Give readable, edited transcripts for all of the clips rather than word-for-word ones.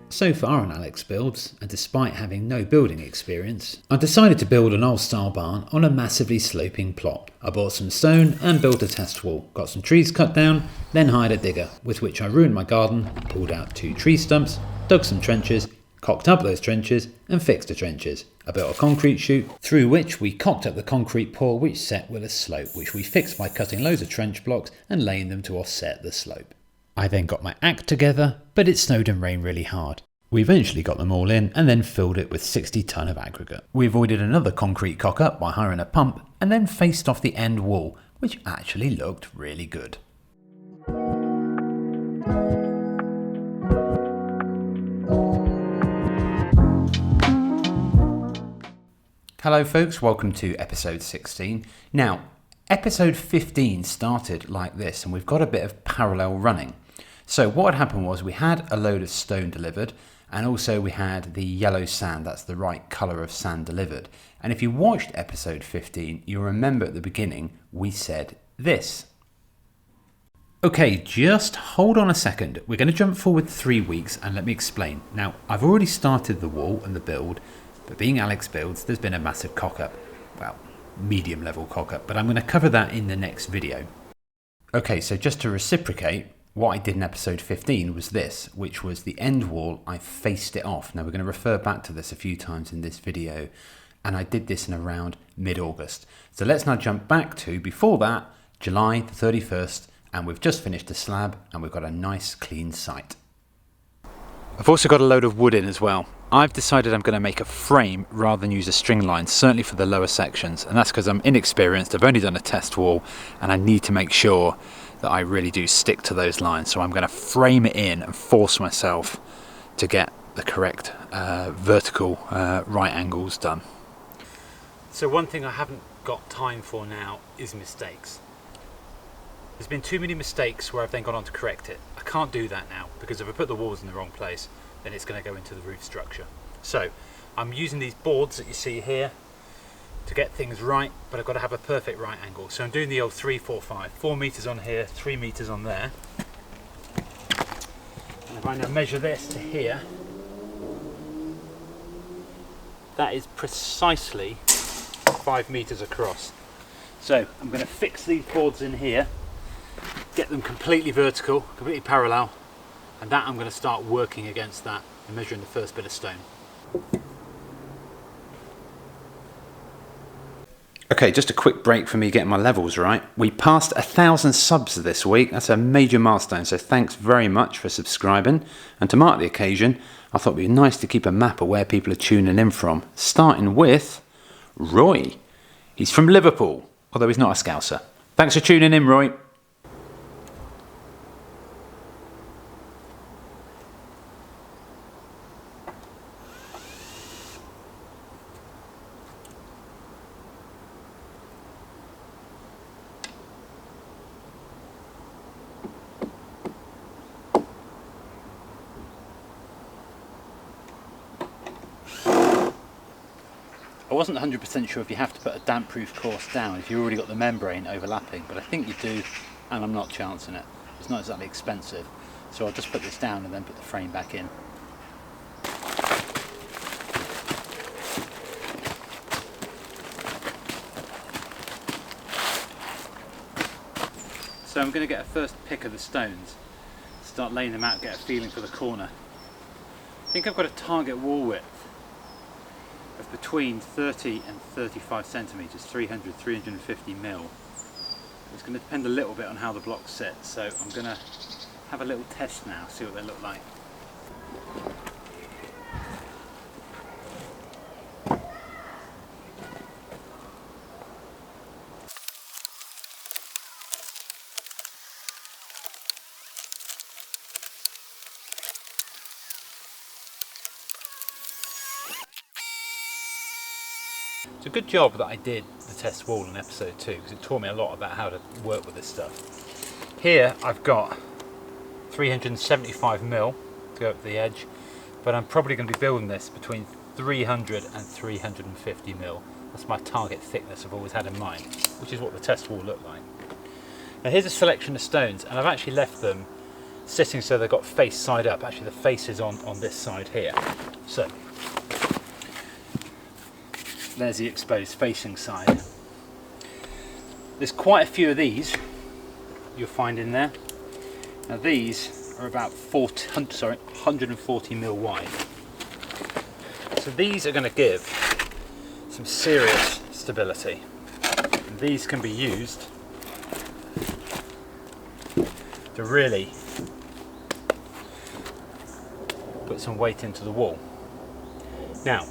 So far on Alex Builds, and despite having no building experience, I decided to build an old style barn on a massively sloping plot. I bought some stone and built a test wall, got some trees cut down, then hired a digger, with which I ruined my garden, pulled out 2 tree stumps, dug some trenches, cocked up those trenches and fixed the trenches. I built a concrete chute through which we cocked up the concrete pour which set with a slope, which we fixed by cutting loads of trench blocks and laying them to offset the slope. I then got my act together, but it snowed and rained really hard. We eventually got them all in and then filled it with 60 tonne of aggregate. We avoided another concrete cock up by hiring a pump and then faced off the end wall, which actually looked really good. Hello folks, welcome to episode 16. Now, episode 15 started like this and we've got a bit of parallel running. So what had happened was we had a load of stone delivered and also we had the yellow sand, that's the right colour of sand delivered. And if you watched episode 15, you'll remember at the beginning we said this. Okay, just hold on a second. We're going to jump forward 3 weeks and let me explain. Now, I've already started the wall and the build, but being Alex Builds, there's been a massive cock-up. Well, medium level cock-up, but I'm going to cover that in the next video. Okay, so just to reciprocate, what I did in episode 15 was this, which was the end wall, I faced it off. Now we're going to refer back to this a few times in this video, and I did this in around mid-August. So let's now jump back to, before that, July the 31st, and we've just finished the slab, and we've got a nice clean site. I've also got a load of wood in as well. I've decided I'm going to make a frame rather than use a string line, certainly for the lower sections, and that's because I'm inexperienced, I've only done a test wall, and I need to make sure that I really do stick to those lines. So I'm going to frame it in and force myself to get the correct vertical right angles done. So one thing I haven't got time for now is mistakes. There's been too many mistakes where I've then gone on to correct it. I can't do that now because if I put the walls in the wrong place, then it's going to go into the roof structure. So I'm using these boards that you see here to get things right, but I've got to have a perfect right angle. So I'm doing the old 3, 4, 5, 4 meters on here, 3 meters on there. And if I now measure this to here, that is precisely 5 meters across. So I'm going to fix these boards in here, get them completely vertical, completely parallel, and that I'm going to start working against that and measuring the first bit of stone. Okay, just a quick break for me getting my levels right. We passed 1,000 subs this week. That's a major milestone, so thanks very much for subscribing. And to mark the occasion, I thought it would be nice to keep a map of where people are tuning in from, starting with Roy. He's from Liverpool, although he's not a Scouser. Thanks for tuning in, Roy. I wasn't 100% sure if you have to put a damp-proof course down if you've already got the membrane overlapping, but I think you do, and I'm not chancing it. It's not exactly expensive, so I'll just put this down and then put the frame back in. So I'm going to get a first pick of the stones, start laying them out, get a feeling for the corner. I think I've got a target wall width of between 30 and 35 centimetres, 300, 350 mil. It's going to depend a little bit on how the blocks sit, so I'm going to have a little test now, see what they look like. It's a good job that I did the test wall in episode 2 because it taught me a lot about how to work with this stuff. Here I've got 375 mil to go up to the edge, but I'm probably going to be building this between 300 and 350 mil. That's my target thickness I've always had in mind, which is what the test will look like. Now here's a selection of stones, and I've actually left them sitting so they've got face side up. Actually the face is on this side here. So there's the exposed facing side. There's quite a few of these you'll find in there. Now these are about 140 mil wide. So these are going to give some serious stability. And these can be used to really put some weight into the wall. Now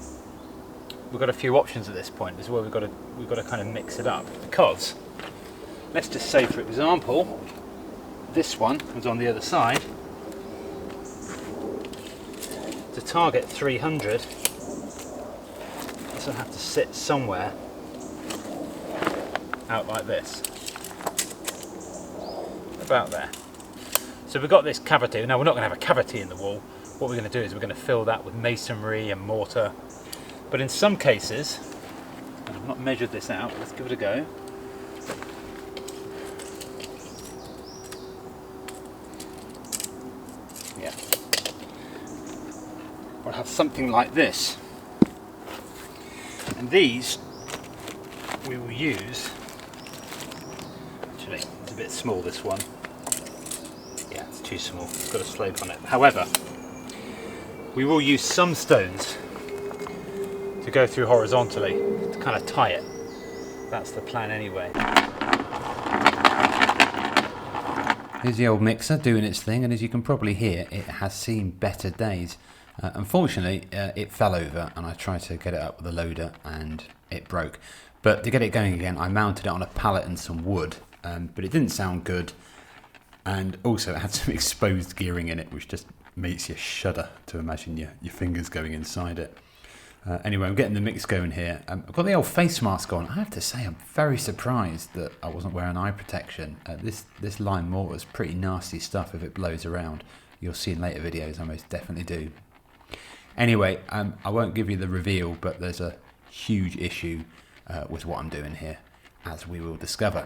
we've got a few options at this point. This is where we've got to kind of mix it up, because let's just say, for example, this one was on the other side. To target 300, this will have to sit somewhere out like this, about there. So we've got this cavity. Now we're not going to have a cavity in the wall. What we're going to do is we're going to fill that with masonry and mortar. But in some cases, and I've not measured this out, let's give it a go. Yeah. We'll have something like this. And these we will use, actually it's a bit small, this one. Yeah, it's too small, it's got a slope on it. However, we will use some stones to go through horizontally to kind of tie it. That's the plan anyway. Here's the old mixer doing its thing, and as you can probably hear, it has seen better days. Unfortunately, it fell over and I tried to get it up with a loader and it broke. But to get it going again, I mounted it on a pallet and some wood, but it didn't sound good. And also it had some exposed gearing in it, which just makes you shudder to imagine your fingers going inside it. Anyway, I'm getting the mix going here. I've got the old face mask on. I have to say, I'm very surprised that I wasn't wearing eye protection. This lime mortar is pretty nasty stuff if it blows around. You'll see in later videos, I most definitely do. Anyway, I won't give you the reveal, but there's a huge issue with what I'm doing here, as we will discover.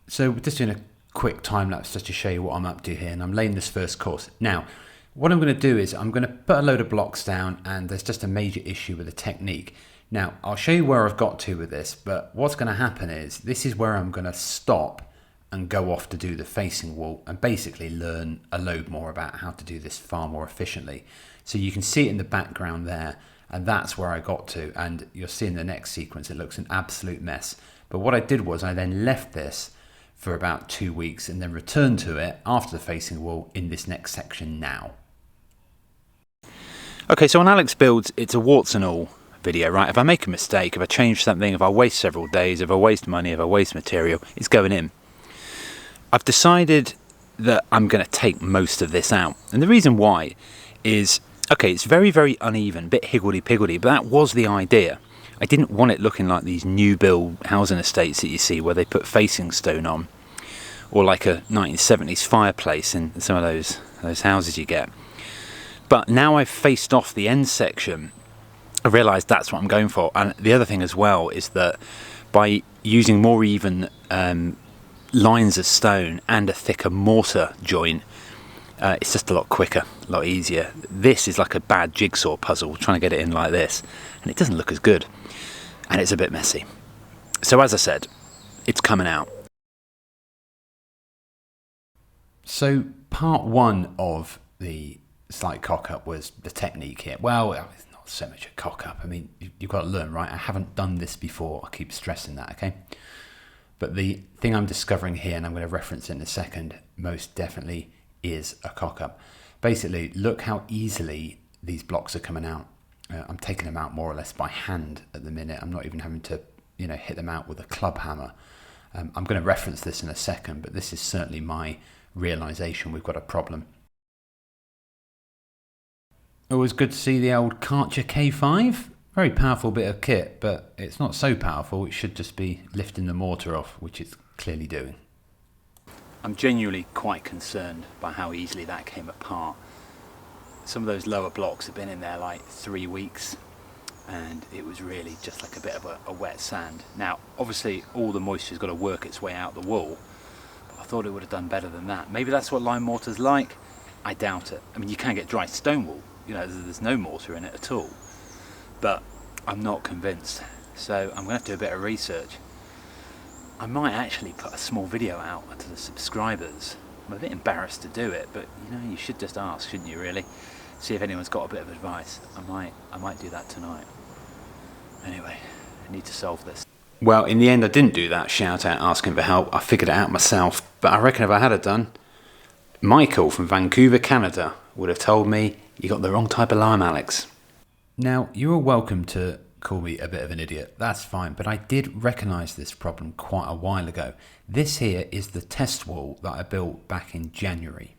So we're just doing a quick time lapse just to show you what I'm up to here, and I'm laying this first course. Now, what I'm going to do is I'm going to put a load of blocks down, and there's just a major issue with the technique. Now, I'll show you where I've got to with this, but what's going to happen is this is where I'm going to stop and go off to do the facing wall and basically learn a load more about how to do this far more efficiently. So you can see it in the background there, and that's where I got to, and you'll see in the next sequence it looks an absolute mess. But what I did was I then left this for about 2 weeks and then returned to it after the facing wall in this next section now. Okay, so on Alex Builds, it's a warts and all video, right? If I make a mistake, if I change something, if I waste several days, if I waste money, if I waste material, it's going in. I've decided that I'm going to take most of this out. And the reason why is, okay, it's very, very uneven, a bit higgledy-piggledy, but that was the idea. I didn't want it looking like these new build housing estates that you see where they put facing stone on, or like a 1970s fireplace in some of those houses you get. But now I've faced off the end section, I realised that's what I'm going for. And the other thing as well is that by using more even lines of stone and a thicker mortar joint, it's just a lot quicker, a lot easier. This is like a bad jigsaw puzzle, trying to get it in like this, and it doesn't look as good, and it's a bit messy. So as I said, it's coming out. So part one of the slight cock-up was the technique here. Well, it's not so much a cock-up. I mean, you've got to learn, right? I haven't done this before. I keep stressing that, okay? But the thing I'm discovering here, and I'm going to reference it in a second, most definitely is a cock-up. Basically, look how easily these blocks are coming out. I'm taking them out more or less by hand at the minute. I'm not even having to, hit them out with a club hammer. I'm going to reference this in a second, but this is certainly my realization we've got a problem. Always good to see the old Karcher K5. Very powerful bit of kit, but it's not so powerful. It should just be lifting the mortar off, which it's clearly doing. I'm genuinely quite concerned by how easily that came apart. Some of those lower blocks have been in there like 3 weeks, and it was really just like a bit of a wet sand. Now obviously all the moisture's got to work its way out the wool, but I thought it would have done better than that. Maybe that's what lime mortar's like. I doubt it. I mean, you can get dry stone wool, you know, there's no mortar in it at all, but I'm not convinced. So I'm gonna have to do a bit of research. I might actually put a small video out to the subscribers. I'm a bit embarrassed to do it, but you know, you should just ask, shouldn't you, really? See if anyone's got a bit of advice. I might do that tonight. Anyway, I need to solve this. Well, in the end I didn't do that shout out asking for help. I figured it out myself, but I reckon if I had it done, Michael from Vancouver, Canada would have told me, you got the wrong type of lime, Alex. Now, you're welcome to call me a bit of an idiot, that's fine, but I did recognise this problem quite a while ago. This here is the test wall that I built back in January.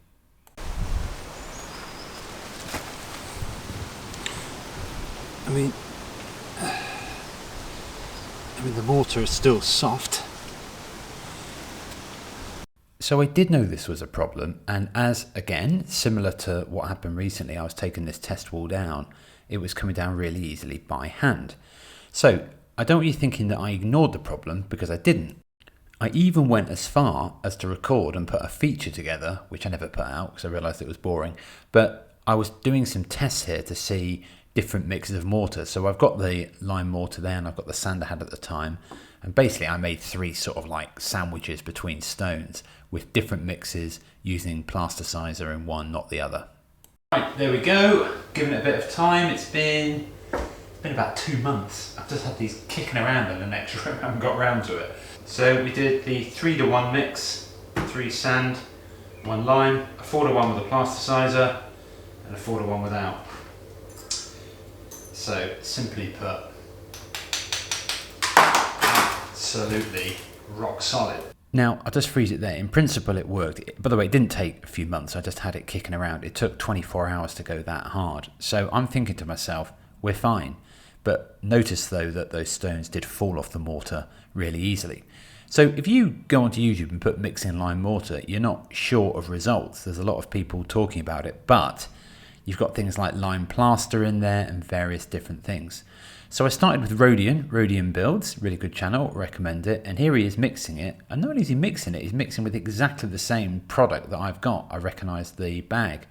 I mean, the mortar is still soft. So I did know this was a problem, and as, again, similar to what happened recently, I was taking this test wall down, it was coming down really easily by hand. So I don't want you thinking that I ignored the problem, because I didn't. I even went as far as to record and put a feature together, which I never put out because I realised it was boring, but I was doing some tests here to see different mixes of mortar. So I've got the lime mortar there, and I've got the sand I had at the time, and basically I made 3 sort of like sandwiches between stones with different mixes using plasticizer in one, not the other. Right, there we go. Given it a bit of time. It's been about 2 months. I've just had these kicking around in the next room. I haven't got round to it. So we did the 3-to-1 mix, 3 sand, 1 lime, a 4-to-1 with a plasticizer, and a 4-to-1 without. So simply put, absolutely rock solid. Now, I'll just freeze it there. In principle, it worked. By the way, it didn't take a few months. I just had it kicking around. It took 24 hours to go that hard. So I'm thinking to myself, we're fine. But notice, though, that those stones did fall off the mortar really easily. So if you go onto YouTube and put mixing lime mortar, you're not short of results. There's a lot of people talking about it, but you've got things like lime plaster in there and various different things. So I started with Rodian Builds, really good channel, recommend it. And here he is mixing it. And not only is he mixing it, he's mixing with exactly the same product that I've got. I recognise the bag.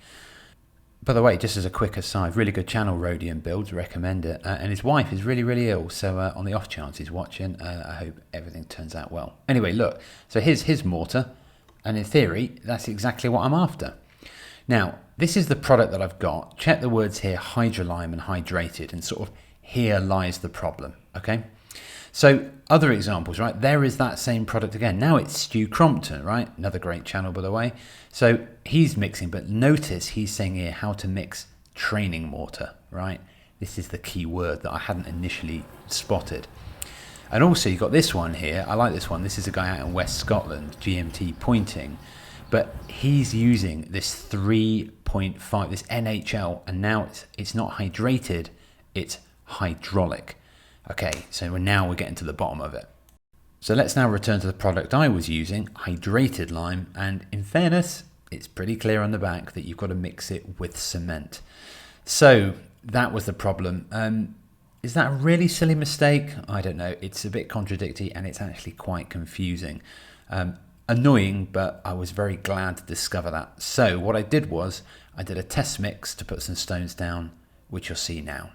By the way, just as a quick aside, really good channel, Rodian Builds, recommend it. And his wife is really, really ill. So on the off chance he's watching, I hope everything turns out well. Anyway, look, so here's his mortar. And in theory, that's exactly what I'm after. Now, this is the product that I've got. Check the words here, hydrolime and hydrated, and sort of here lies the problem, okay? So other examples, right? There is that same product again. Now it's Stu Crompton, right? Another great channel, by the way. So he's mixing, but notice he's saying here how to mix training mortar, right? This is the key word that I hadn't initially spotted. And also you've got this one here. I like this one. This is a guy out in West Scotland, GMT Pointing. But he's using this 3.5, this NHL, and now it's not hydrated, it's hydraulic. Okay, so we're getting to the bottom of it. So let's now return to the product I was using, hydrated lime, and in fairness, it's pretty clear on the back that you've got to mix it with cement. So that was the problem. Is that a really silly mistake? I don't know. It's a bit contradictory and it's actually quite confusing. Annoying, but I was very glad to discover that. So what I did was I did a test mix to put some stones down, which you'll see now.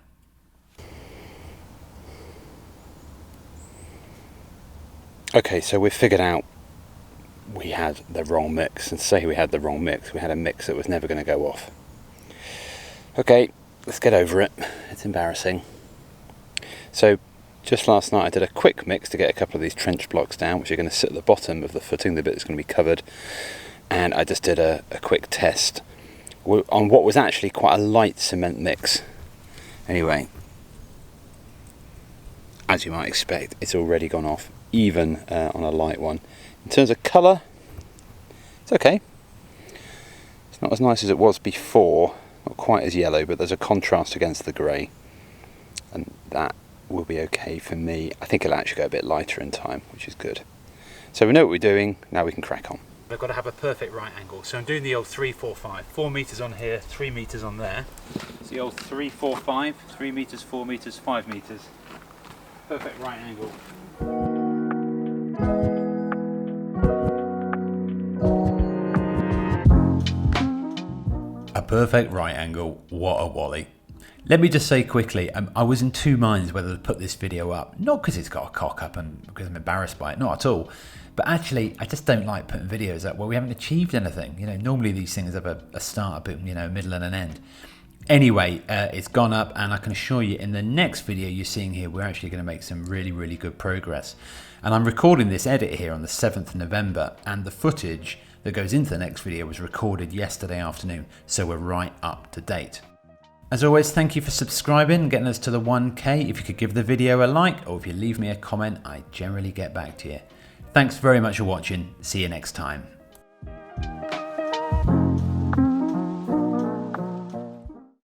Okay, so we've figured out we had the wrong mix, and to say we had the wrong mix, we had a mix that was never going to go off. Okay, let's get over it. It's embarrassing. So just last night I did a quick mix to get a couple of these trench blocks down, which are going to sit at the bottom of the footing, the bit that's going to be covered, and I just did a quick test on what was actually quite a light cement mix. Anyway, as you might expect, it's already gone off, even on a light one. In terms of colour, it's okay. It's not as nice as it was before, not quite as yellow, but there's a contrast against the grey, and that will be okay for me. I think it'll actually go a bit lighter in time, which is good. So we know what we're doing, now we can crack on. I've got to have a perfect right angle. So I'm doing the old 3, 4, 5. 4 meters on here, 3 meters on there. It's the old 3, 4, 5. 3 meters, 4 meters, 5 meters. Perfect right angle. A perfect right angle, what a wally. Let me just say quickly, I was in two minds whether to put this video up, not because it's got a cock up and because I'm embarrassed by it, not at all, but actually I just don't like putting videos up where we haven't achieved anything. You know, normally these things have a start, a middle and an end. Anyway, it's gone up, and I can assure you in the next video you're seeing here, we're actually going to make some really, really good progress. And I'm recording this edit here on the 7th November, and the footage that goes into the next video was recorded yesterday afternoon, so we're right up to date. As always, thank you for subscribing and getting us to the 1K. If you could give the video a like, or if you leave me a comment, I generally get back to you. Thanks very much for watching. See you next time.